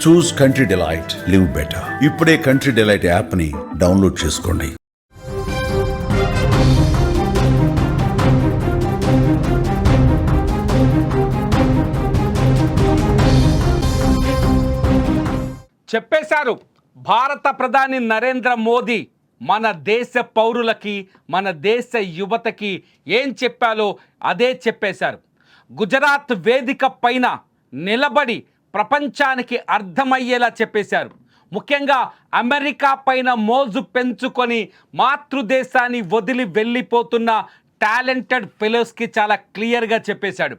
చూస్ country delight, live better. ఇప్పుడే country delight app ని download చేసుకోండి. చెప్పేశారు భారత ప్రధాని నరేంద్ర మోదీ మన దేశ పౌరులకి, మన దేశ యువతకి ఏం చెప్పాలో అదే చెప్పేశారు. గుజరాత్ వేదిక పైన నిలబడి ప్రపంచానికి అర్థమయ్యేలా చెప్పేశారు. ముఖ్యంగా అమెరికా పైన మోజు పెంచుకొని మాతృదేశాన్ని వదిలి వెళ్ళిపోతున్న టాలెంటెడ్ ఫెలోస్కి చాలా క్లియర్గా చెప్పేశాడు.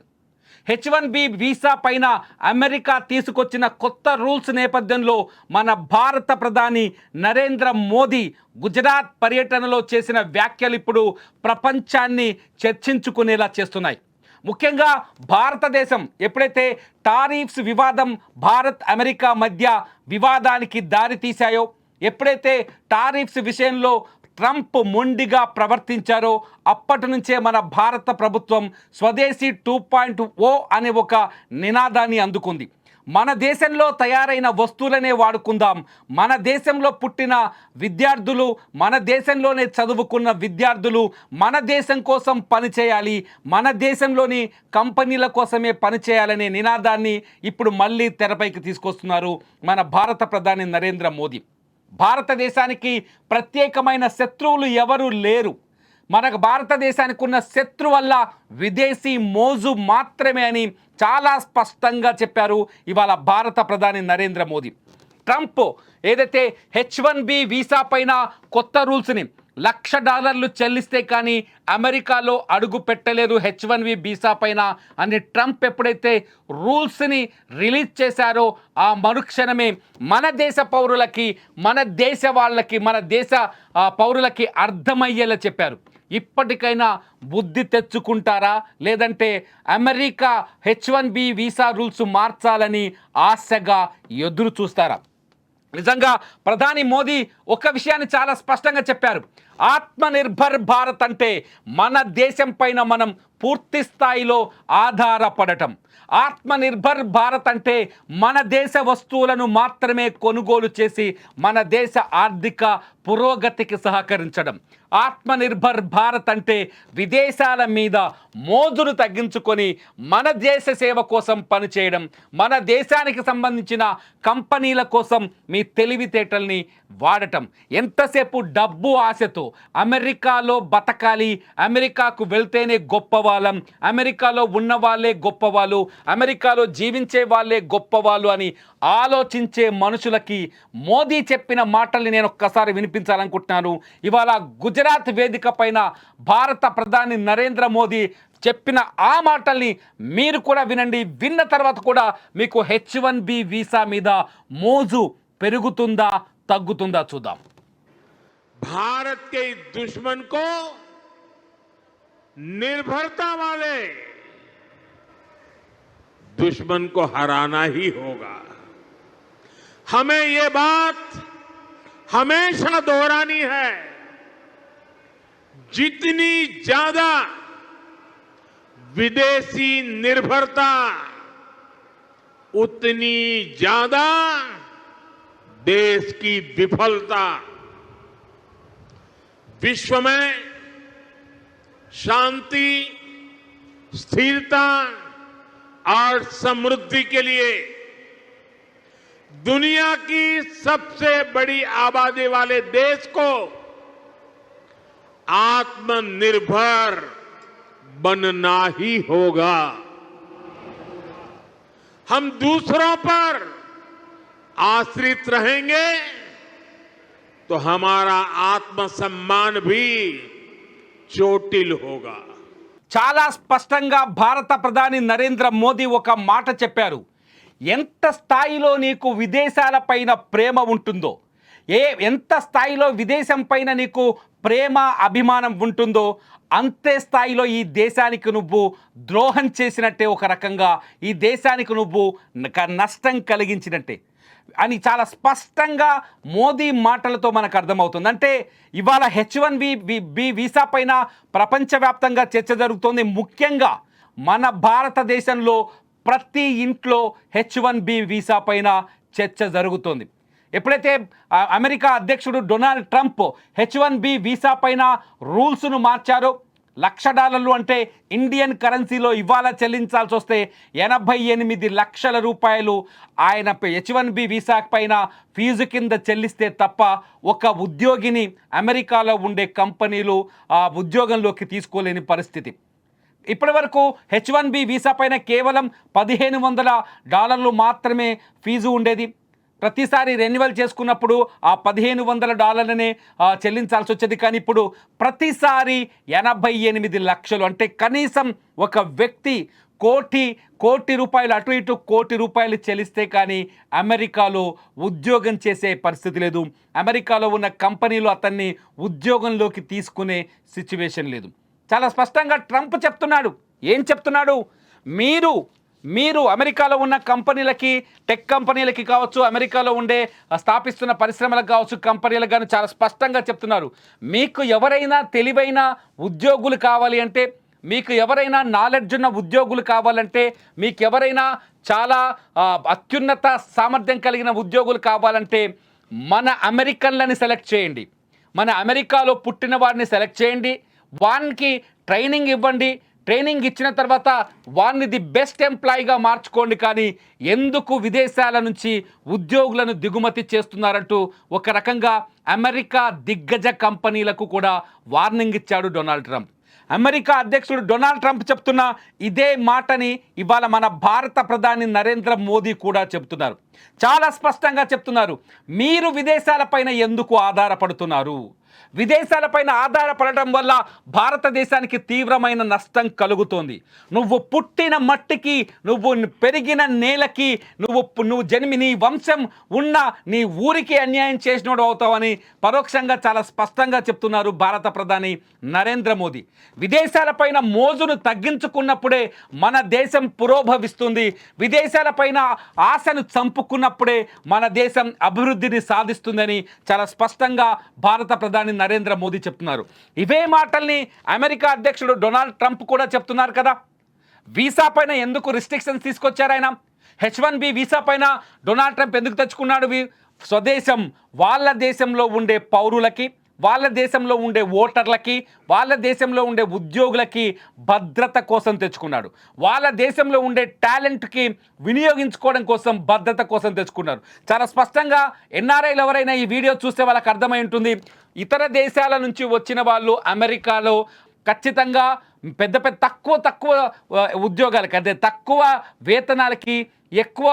H1B వీసా పైన అమెరికా తీసుకొచ్చిన కొత్త రూల్స్ నేపథ్యంలో మన భారత ప్రధాని నరేంద్ర మోదీ గుజరాత్ పర్యటనలో చేసిన వ్యాఖ్యలు ఇప్పుడు ప్రపంచాన్ని చర్చించుకునేలా చేస్తున్నాయి. ముఖ్యంగా భారతదేశం ఎప్పుడైతే టారిఫ్స్ వివాదం భారత్ అమెరికా మధ్య వివాదానికి దారితీశాయో, ఎప్పుడైతే టారిఫ్స్ విషయంలో ట్రంప్ మొండిగా ప్రవర్తించారో అప్పటి నుంచే మన భారత ప్రభుత్వం స్వదేశీ 2.0 అనే ఒక నినాదాన్ని అందుకుంది. మన దేశంలో తయారైన వస్తువులనే వాడుకుందాం, మన దేశంలో పుట్టిన విద్యార్థులు, మన దేశంలోనే చదువుకున్న విద్యార్థులు మన దేశం కోసం పనిచేయాలి, మన దేశంలోని కంపెనీల కోసమే పనిచేయాలనే నినాదాన్ని ఇప్పుడు మళ్ళీ తెరపైకి తీసుకొస్తున్నారు మన భారత ప్రధాని నరేంద్ర మోదీ. భారతదేశానికి ప్రత్యేకమైన శత్రువులు ఎవరు లేరు. మనకు భారతదేశానికి ఉన్న శత్రు వల్ల విదేశీ మోజు మాత్రమే అని చాలా స్పష్టంగా చెప్పారు ఇవాళ భారత ప్రధాని నరేంద్ర మోదీ. ట్రంప్ ఏదైతే H1B వీసా పైన కొత్త రూల్స్ని $1,00,000 చెల్లిస్తే కానీ అమెరికాలో అడుగు పెట్టలేదు H1B వీసా పైన అని ట్రంప్ ఎప్పుడైతే రూల్స్ని రిలీజ్ చేశారో ఆ మరుక్షణమే మన దేశ పౌరులకి, మన దేశ వాళ్ళకి, మన దేశ పౌరులకి అర్థమయ్యేలా చెప్పారు. ఇప్పటికైనా బుద్ధి తెచ్చుకుంటారా, లేదంటే అమెరికా H1B వీసా రూల్స్ మార్చాలని ఆశగా ఎదురు చూస్తారా? నిజంగా ప్రధాని మోదీ ఒక విషయాన్ని చాలా స్పష్టంగా చెప్పారు. ఆత్మనిర్భర్ భారత్ అంటే మన దేశం పైన మనం పూర్తి స్థాయిలో ఆధారపడటం. ఆత్మనిర్భర్ భారత్ అంటే మన దేశ వస్తువులను మాత్రమే కొనుగోలు చేసి మన దేశ ఆర్థిక పురోగతికి సహకరించడం. ఆత్మనిర్భర్ భారత్ అంటే విదేశాల మీద మోజును తగ్గించుకొని మన దేశ సేవ కోసం పనిచేయడం, మన దేశానికి సంబంధించిన కంపెనీల కోసం మీ తెలివితేటల్ని వాడటం. ఎంతసేపు డబ్బు ఆశతో అమెరికాలో బతకాలి, అమెరికాకు వెళ్తేనే గొప్పవాళ్ళం, అమెరికాలో ఉన్న వాళ్ళే గొప్పవాళ్ళు, అమెరికాలో జీవించే వాళ్ళే గొప్పవాళ్ళు అని ఆలోచించే మనుషులకి మోదీ చెప్పిన మాటల్ని నేను ఒక్కసారి వినిపించాలనుకుంటున్నాను. ఇవాళ గుజరాత్ వేదిక పైన భారత ప్రధాని నరేంద్ర మోదీ చెప్పిన ఆ మాటల్ని మీరు కూడా వినండి. విన్న తర్వాత కూడా మీకు H1B వీసా మీద మోజు పెరుగుతుందా తగ్గుతుందా చూద్దాం. भारत के इस दुश्मन को निर्भरता वाले दुश्मन को हराना ही होगा. हमें ये बात हमेशा दोहरानी है. जितनी ज्यादा विदेशी निर्भरता उतनी ज्यादा देश की विफलता. विश्व में शांति, स्थिरता और समृद्धि के लिए दुनिया की सबसे बड़ी आबादी वाले देश को आत्मनिर्भर बनना ही होगा. हम दूसरों पर आश्रित रहेंगे तो हमारा आत्मसम्मान भी चोटिल होगा. చాలా స్పష్టంగా భారత ప్రధాని నరేంద్ర మోదీ ఒక మాట చెప్పారు. ఎంత స్థాయిలో నీకు విదేశాల పైన ప్రేమ ఉంటుందో, ఎంత స్థాయిలో విదేశం పైన నీకు ప్రేమ అభిమానం ఉంటుందో అంతే స్థాయిలో ఈ దేశానికి నువ్వు ద్రోహం చేసినట్టే, ఒక రకంగా ఈ దేశానికి నువ్వు నష్టం కలిగించినట్టే అని చాలా స్పష్టంగా మోదీ మాటలతో మనకు అర్థమవుతుంది. అంటే ఇవాళ H1B వీసా పైన ప్రపంచవ్యాప్తంగా చర్చ జరుగుతోంది. ముఖ్యంగా మన భారతదేశంలో ప్రతి ఇంట్లో H1B వీసా పైన చర్చ జరుగుతోంది. ఎప్పుడైతే అమెరికా అధ్యక్షుడు డొనాల్డ్ ట్రంప్ H1B వీసా పైన రూల్స్ను మార్చారో, $1,00,000 అంటే ఇండియన్ కరెన్సీలో ఇవాళ చెల్లించాల్సి వస్తే 88 లక్షల రూపాయలు ఆయన H1B వీసా పైన ఫీజు కింద చెల్లిస్తే తప్ప ఒక ఉద్యోగిని అమెరికాలో ఉండే కంపెనీలు ఆ ఉద్యోగంలోకి తీసుకోలేని పరిస్థితి. ఇప్పటి వరకు H1B వీసా పైన కేవలం $1,500 మాత్రమే ఫీజు ఉండేది. ప్రతిసారి రెన్యువల్ చేసుకున్నప్పుడు ఆ $1,500నే చెల్లించాల్సి వచ్చేది. కానీ ఇప్పుడు ప్రతిసారి 88 లక్షలు అంటే కనీసం ఒక వ్యక్తి కోటి రూపాయలు అటు ఇటు ₹1,00,00,000 చెల్లిస్తే కానీ అమెరికాలో ఉద్యోగం చేసే పరిస్థితి లేదు. అమెరికాలో ఉన్న కంపెనీలు అతన్ని ఉద్యోగంలోకి తీసుకునే సిచ్యువేషన్ లేదు. చాలా స్పష్టంగా ట్రంప్ చెప్తున్నాడు. ఏం చెప్తున్నాడు? మీరు అమెరికాలో ఉన్న కంపెనీలకి, టెక్ కంపెనీలకి కావచ్చు, అమెరికాలో ఉండే స్థాపిస్తున్న పరిశ్రమలకు కావచ్చు, కంపెనీలకు కానీ చాలా స్పష్టంగా చెప్తున్నారు, మీకు ఎవరైనా తెలివైన ఉద్యోగులు కావాలి అంటే, మీకు ఎవరైనా నాలెడ్జ్ ఉన్న ఉద్యోగులు కావాలంటే, మీకు ఎవరైనా చాలా అత్యున్నత సామర్థ్యం కలిగిన ఉద్యోగులు కావాలంటే మన అమెరికన్లని సెలెక్ట్ చేయండి, మన అమెరికాలో పుట్టిన వారిని సెలెక్ట్ చేయండి, వానికి ట్రైనింగ్ ఇవ్వండి, ట్రైనింగ్ ఇచ్చిన తర్వాత వారిని ది బెస్ట్ ఎంప్లాయీగా మార్చుకోండి. కానీ ఎందుకు విదేశాల నుంచి ఉద్యోగులను దిగుమతి చేస్తున్నారంటూ ఒక రకంగా అమెరికా దిగ్గజ కంపెనీలకు కూడా వార్నింగ్ ఇచ్చాడు డొనాల్డ్ ట్రంప్. అమెరికా అధ్యక్షుడు డొనాల్డ్ ట్రంప్ చెప్తున్న ఇదే మాటని ఇవాళ మన భారత ప్రధాని నరేంద్ర మోదీ కూడా చెప్తున్నారు. చాలా స్పష్టంగా చెప్తున్నారు, మీరు విదేశాలపైన ఎందుకు ఆధారపడుతున్నారు? విదేశాలపైన ఆధారపడటం వల్ల భారతదేశానికి తీవ్రమైన నష్టం కలుగుతోంది. నువ్వు పుట్టిన మట్టికి, నువ్వు పెరిగిన నేలకి, నువ్వు జన్మి నీ వంశం ఉన్న నీ ఊరికి అన్యాయం చేసినోడు అవుతావని పరోక్షంగా చాలా స్పష్టంగా చెప్తున్నారు భారత ప్రధాని నరేంద్ర మోదీ. విదేశాలపైన మోజును తగ్గించుకున్నప్పుడే మన దేశం పురోభవిస్తుంది. విదేశాలపైన ఆశను చంపుకున్నప్పుడే మన దేశం అభివృద్ధిని సాధిస్తుందని చాలా స్పష్టంగా భారత ప్రధాని నరేంద్ర మోదీ చెప్తున్నారు. ఇవే మాటల్ని అమెరికా అధ్యక్షుడు డొనాల్డ్ ట్రంప్ కూడా చెప్తున్నారు కదా. వీసా పైన ఎందుకు రిస్ట్రిక్షన్స్ తీసుకొచ్చారు ఆయన? H1B వీసా పైన డొనాల్డ్ ట్రంప్ ఎందుకు తెచ్చుకున్నాడు? స్వదేశం, వాళ్ళ దేశంలో ఉండే పౌరులకి, వాళ్ళ దేశంలో ఉండే ఓటర్లకి, వాళ్ళ దేశంలో ఉండే ఉద్యోగులకి భద్రత కోసం తెచ్చుకున్నాడు. వాళ్ళ దేశంలో ఉండే టాలెంట్కి వినియోగించుకోవడం కోసం, భద్రత కోసం తెచ్చుకున్నారు. చాలా స్పష్టంగా ఎన్ఆర్ఐలు ఎవరైనా ఈ వీడియో చూస్తే వాళ్ళకి అర్థమై ఉంటుంది, ఇతర దేశాల నుంచి వచ్చిన వాళ్ళు అమెరికాలో ఖచ్చితంగా తక్కువ ఉద్యోగాలకి, అదే తక్కువ వేతనాలకి ఎక్కువ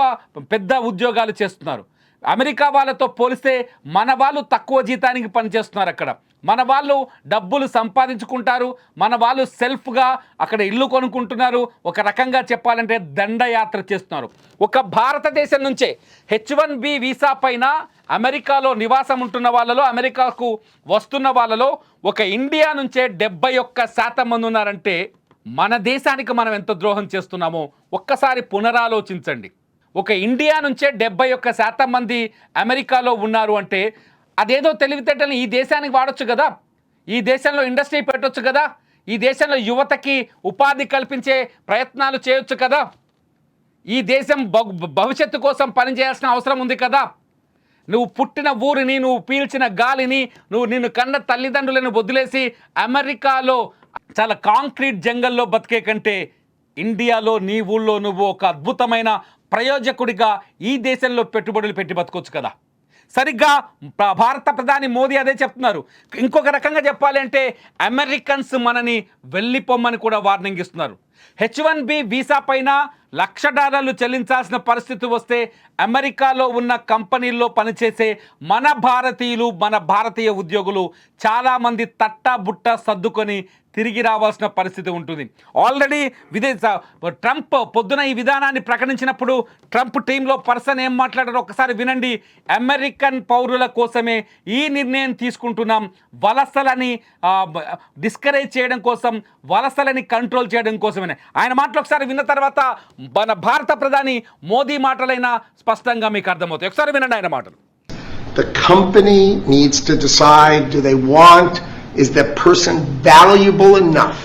పెద్ద ఉద్యోగాలు చేస్తున్నారు. అమెరికా వాళ్ళతో పోలిస్తే మన వాళ్ళు తక్కువ జీతానికి పనిచేస్తున్నారు. అక్కడ మన వాళ్ళు డబ్బులు సంపాదించుకుంటారు, మన వాళ్ళు సెల్ఫ్గా అక్కడ ఇల్లు కొనుక్కుంటున్నారు. ఒక రకంగా చెప్పాలంటే దండయాత్ర చేస్తున్నారు. ఒక భారతదేశం నుంచే H1B వీసా పైన అమెరికాలో నివాసం ఉంటున్న వాళ్ళలో, అమెరికాకు వస్తున్న వాళ్ళలో ఒక ఇండియా నుంచే 71% మంది ఉన్నారంటే మన దేశానికి మనం ఎంత ద్రోహం చేస్తున్నామో ఒక్కసారి పునరాలోచించండి. ఒక ఇండియా నుంచే 71% మంది అమెరికాలో ఉన్నారు అంటే అదేదో తెలివితేటని ఈ దేశానికి వాడొచ్చు కదా, ఈ దేశంలో ఇండస్ట్రీ పెట్టొచ్చు కదా, ఈ దేశంలో యువతకి ఉపాధి కల్పించే ప్రయత్నాలు చేయొచ్చు కదా, ఈ దేశం భవిష్యత్తు కోసం పనిచేయాల్సిన అవసరం ఉంది కదా. నువ్వు పుట్టిన ఊరిని, నువ్వు పీల్చిన గాలిని, నిన్ను కన్న తల్లిదండ్రులను వదిలేసి అమెరికాలో చాలా కాంక్రీట్ జంగల్లో బతికే కంటే ఇండియాలో నీ ఊళ్ళో నువ్వు ఒక అద్భుతమైన ప్రయోజకుడిగా ఈ దేశంలో పెట్టుబడులు పెట్టి బతకొచ్చు కదా. సరిగ్గా భారత ప్రధాని మోదీ అదే చెప్తున్నారు. ఇంకొక రకంగా చెప్పాలి అంటే అమెరికన్స్ మనని వెళ్ళిపోమ్మని కూడా వార్నింగ్ ఇస్తున్నారు. H1B వీసా పైన $1,00,000 చెల్లించాల్సిన పరిస్థితి వస్తే అమెరికాలో ఉన్న కంపెనీల్లో పనిచేసే మన భారతీయులు, మన భారతీయ ఉద్యోగులు చాలామంది తట్టాబుట్ట సర్దుకొని తిరిగి రావాల్సిన పరిస్థితి ఉంటుంది. ఆల్రెడీ ట్రంప్ పొద్దున ఈ విధానాన్ని ప్రకటించినప్పుడు ట్రంప్ టీంలో పర్సన్ ఏం మాట్లాడారో ఒకసారి వినండి. అమెరికన్ పౌరుల కోసమే ఈ నిర్ణయం తీసుకుంటున్నాం, వలసలని డిస్కరేజ్ చేయడం కోసం, వలసలని కంట్రోల్ చేయడం కోసమే. ఆయన మాటలు ఒకసారి విన్న తర్వాత మన భారత ప్రధాని మోదీ మాటలైనా స్పష్టంగా మీకు అర్థమవుతాయి. ఒకసారి వినండి ఆయన మాటలు. The company needs to decide, do they want, is that person valuable enough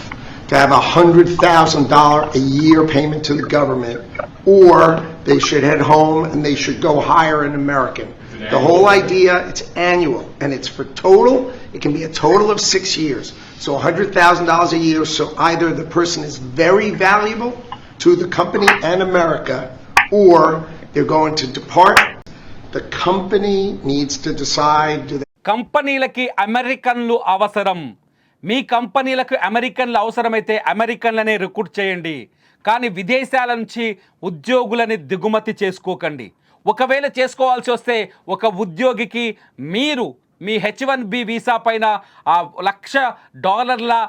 to have $100,000 a year payment to the government, or they should head home and they should go hire an American. The whole idea, it's annual, and it's for total, it can be a total of 6 years. So $100,000 a year, so either the person is very valuable to the company and America, or they're going to depart. The company needs to decide, do they కంపెనీలకి అమెరికన్లు అవసరం. మీ కంపెనీలకు అమెరికన్లు అవసరమైతే అమెరికన్లనే recruit చేయండి, కానీ విదేశాల నుంచి ఉద్యోగులని దిగుమతి చేసుకోకండి. ఒకవేళ చేసుకోవాల్సి వస్తే ఒక ఉద్యోగికి మీరు మీ H1B వీసా పైన $1,00,000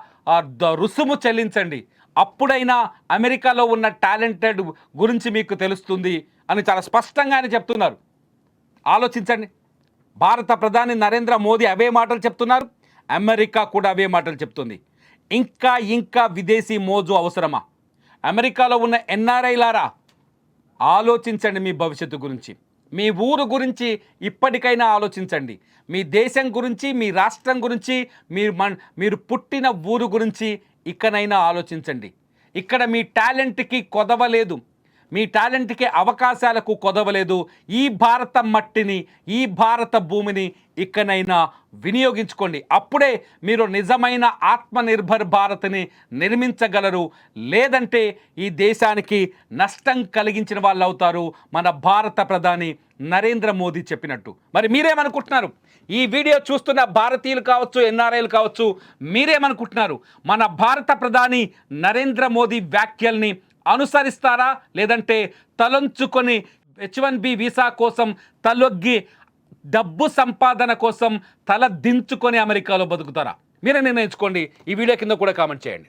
రుసుము చెల్లించండి. అప్పుడైనా అమెరికాలో ఉన్న టాలెంటెడ్ గురించి మీకు తెలుస్తుంది అని చాలా స్పష్టంగా ఆయన చెప్తున్నారు. ఆలోచించండి. భారత ప్రధాని నరేంద్ర మోదీ అవే మాటలు చెప్తున్నారు, అమెరికా కూడా అవే మాటలు చెప్తుంది. ఇంకా విదేశీ మోజు అవసరమా? అమెరికాలో ఉన్న ఎన్ఆర్ఐలారా, ఆలోచించండి మీ భవిష్యత్తు గురించి, మీ ఊరు గురించి ఇప్పటికైనా ఆలోచించండి. మీ దేశం గురించి, మీ రాష్ట్రం గురించి, మీరు పుట్టిన ఊరు గురించి ఇకనైనా ఆలోచించండి. ఇక్కడ మీ టాలెంట్కి కొదవలేదు, మీ టాలెంట్కి అవకాశాలకు కొదవలేదు. ఈ భారత మట్టిని, ఈ భారత భూమిని ఇకనైనా వినియోగించుకోండి. అప్పుడే మీరు నిజమైన ఆత్మనిర్భర్ భారత్ని నిర్మించగలరు. లేదంటే ఈ దేశానికి నష్టం కలిగించిన వాళ్ళు అవుతారు, మన భారత ప్రధాని నరేంద్ర మోదీ చెప్పినట్టు. మరి మీరేమనుకుంటున్నారు? ఈ వీడియో చూస్తున్న భారతీయులు కావచ్చు, ఎన్ఆర్ఐలు కావచ్చు, మీరేమనుకుంటున్నారు? మన భారత ప్రధాని నరేంద్ర మోదీ వ్యాఖ్యల్ని అనుసరిస్తారా, లేదంటే తలొంచుకొని H1B వీసా కోసం తలొగ్గి డబ్బు సంపాదన కోసం తల దించుకొని అమెరికాలో బతుకుతారా? మీరే నిర్ణయించుకోండి. ఈ వీడియో కింద కూడా కామెంట్ చేయండి.